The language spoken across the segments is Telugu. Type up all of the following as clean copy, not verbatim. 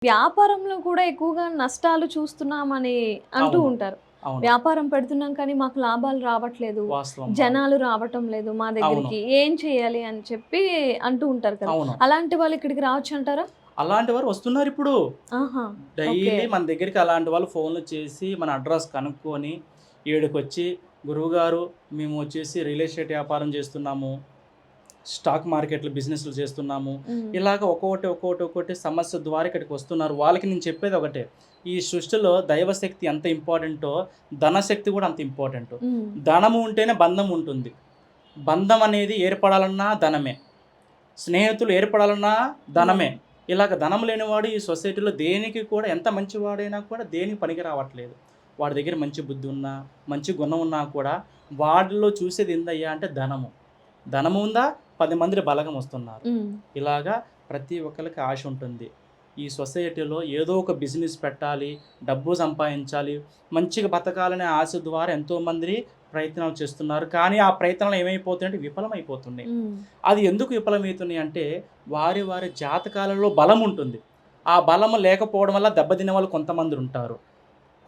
వ్యాపారంలో కూడా ఎక్కువగా నష్టాలు చూస్తున్నామని అంటూ అవును. ఉంటారు. అవును. వ్యాపారం పెడుతున్నాం కానీ మాకు లాభాలు రావట్లేదు. వాస్తవం. జనాలు రావటం లేదు మా అవును. దగ్గరికి. ఏం చేయాలి అని చెప్పి అంటూ ఉంటారు కదా! అవును. అలాంటి వాళ్ళు ఇక్కడికి రావచ్చంటారా? అలాంటి వారు వస్తున్నారిప్పుడు. ఆహా! ఓకే. డైలీ మన దగ్గరికి అలాంటి వాళ్ళు ఫోన్‌లు చేసి, మన అడ్రెస్ కనుక్కొని, ఈడకొచ్చి గురువుగారు మేము వచ్చేసి రియల్ ఎస్టేట్ వ్యాపారం చేస్తున్నాము. స్టాక్ మార్కెట్‌లో బిజినెస్‌లు చేస్తున్నాము. హ్మ్. ఇలాగ ఒక్కొక్కటి సమస్య ద్వారా ఇక్కడికి వస్తున్నారు. వాళ్ళకి నేను చెప్పేది ఒకటే. ఈ సృష్టిలో దైవశక్తి ఎంత ఇంపార్టెంటో, ధనశక్తి కూడా అంత ఇంపార్టెంటు. హ్మ్. ధనము ఉంటేనే బంధం ఉంటుంది. బంధం అనేది ఏర్పడాలన్నా ధనమే. స్నేహితులు ఏర్పడాలన్నా ధనమే. అవును. ఇలాగ ధనం లేనివాడు ఈ సొసైటీలో దేనికి కూడా ఎంత మంచివాడైనా కూడా దేనికి పనికి రావట్లేదు. వాడి దగ్గర మంచి బుద్ధి ఉన్నా, మంచి గుణం ఉన్నా కూడా వాడిలో చూసేది ఏందయ్యా అంటే ధనము. ధనము ఉందా 10 మంది బలగం వస్తున్నారు. హ్మ్. ఇలాగా ప్రతి ఒక్కళ్ళకి ఆశ ఉంటుంది. ఈ సొసైటీలో ఏదో ఒక బిజినెస్ పెట్టాలి, డబ్బు సంపాదించాలి, మంచిగా బతకాలనే ఆశ ద్వారా ఎంతోమంది ప్రయత్నాలు చేస్తున్నారు. కానీ ఆ ప్రయత్నాలు ఏమైపోతున్నాయంటే విఫలమైపోతున్నాయి. హ్మ్. అది ఎందుకు విఫలమవుతున్నాయి అంటే వారి జాతకాలలో బలం ఉంటుంది. ఆ బలము లేకపోవడం వల్ల దెబ్బతినే వాళ్ళు కొంతమందుంటారు.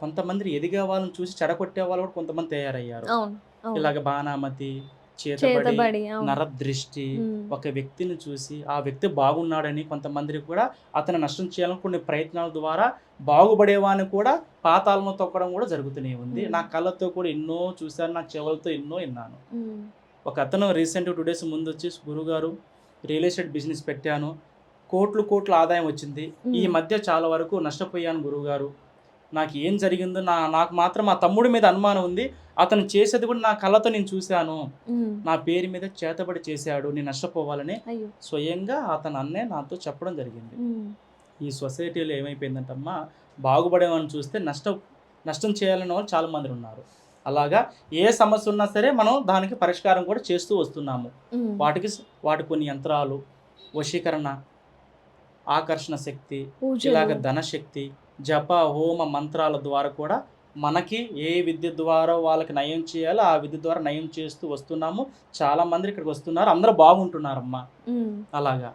కొంతమంది ఎదిగే వాళ్ళని చూసి చెడగొట్టే వాళ్ళు కూడా కొంతమంది తయారయ్యారు. అవును. అవును. ఇలాగ బాణామతి, చేతబడి, చేతబడి. అవును. నరదృష్టి, హ్మ్. ఒక వ్యక్తిని చూసి ఆ వ్యక్తి బాగున్నాడని కొంతమందికి కూడా అతన్ని నష్టం చేయాలని కొన్ని ప్రయత్నాల ద్వారా బాగుపడేవాడిని కూడా పాతాళంలో తొక్కడం కూడా జరుగుతూనే ఉంది. హ్మ్. నా కళ్ళతో కూడా ఎన్నో చూశాను. నా చెవులతో ఎన్నో విన్నాను. హ్మ్. ఒకతను రీసెంట్‌గా 2 డేస్ ముందొచ్చేసి గురువుగారు రియల్ ఎస్టేట్ బిజినెస్ పెట్టాను. కోట్లు ఆదాయం వచ్చింది. ఈ హ్మ్. మధ్య చాలా వరకు నష్టపోయాను గురువుగారు. నాకు ఏం జరిగిందో నాకు మాత్రం మా తమ్ముడి మీద అనుమానం ఉంది. అతను చేసేది కూడా నా కళ్ళతో నేను చూశాను. హ్మ్. నా పేరు మీద చేతబడి చేశాడు. నేను నష్టపోవాలని అయ్యో! స్వయంగా అతను అన్నే నాతో చెప్పడం జరిగింది. హ్మ్. ఈ సొసైటీలో ఏమైపోయిందంటమ్మా, బాగుపడేవాడిని చూస్తే నష్టం చేయాలనే వాళ్ళు చాలామందున్నారు. అలాగా ఏ సమస్య ఉన్నా సరే మనం దానికి పరిష్కారం కూడా చేస్తూ వస్తున్నాము. హ్మ్. వాటికి కొన్ని యంత్రాలు, వశీకరణ, ఆకర్షణ శక్తి, పూజలు. ఇలాగ ధనశక్తి, జప, హోమ మంత్రాల ద్వారా కూడా మనకి ఏ విద్య ద్వారా వాళ్ళకి నయం చేయాలో ఆ విద్య ద్వారా నయం చేస్తూ వస్తున్నాము. చాలామంది ఇక్కడికి వస్తున్నారు. అందరూ బాగుంటున్నారమ్మా. హ్మ్. అలాగా.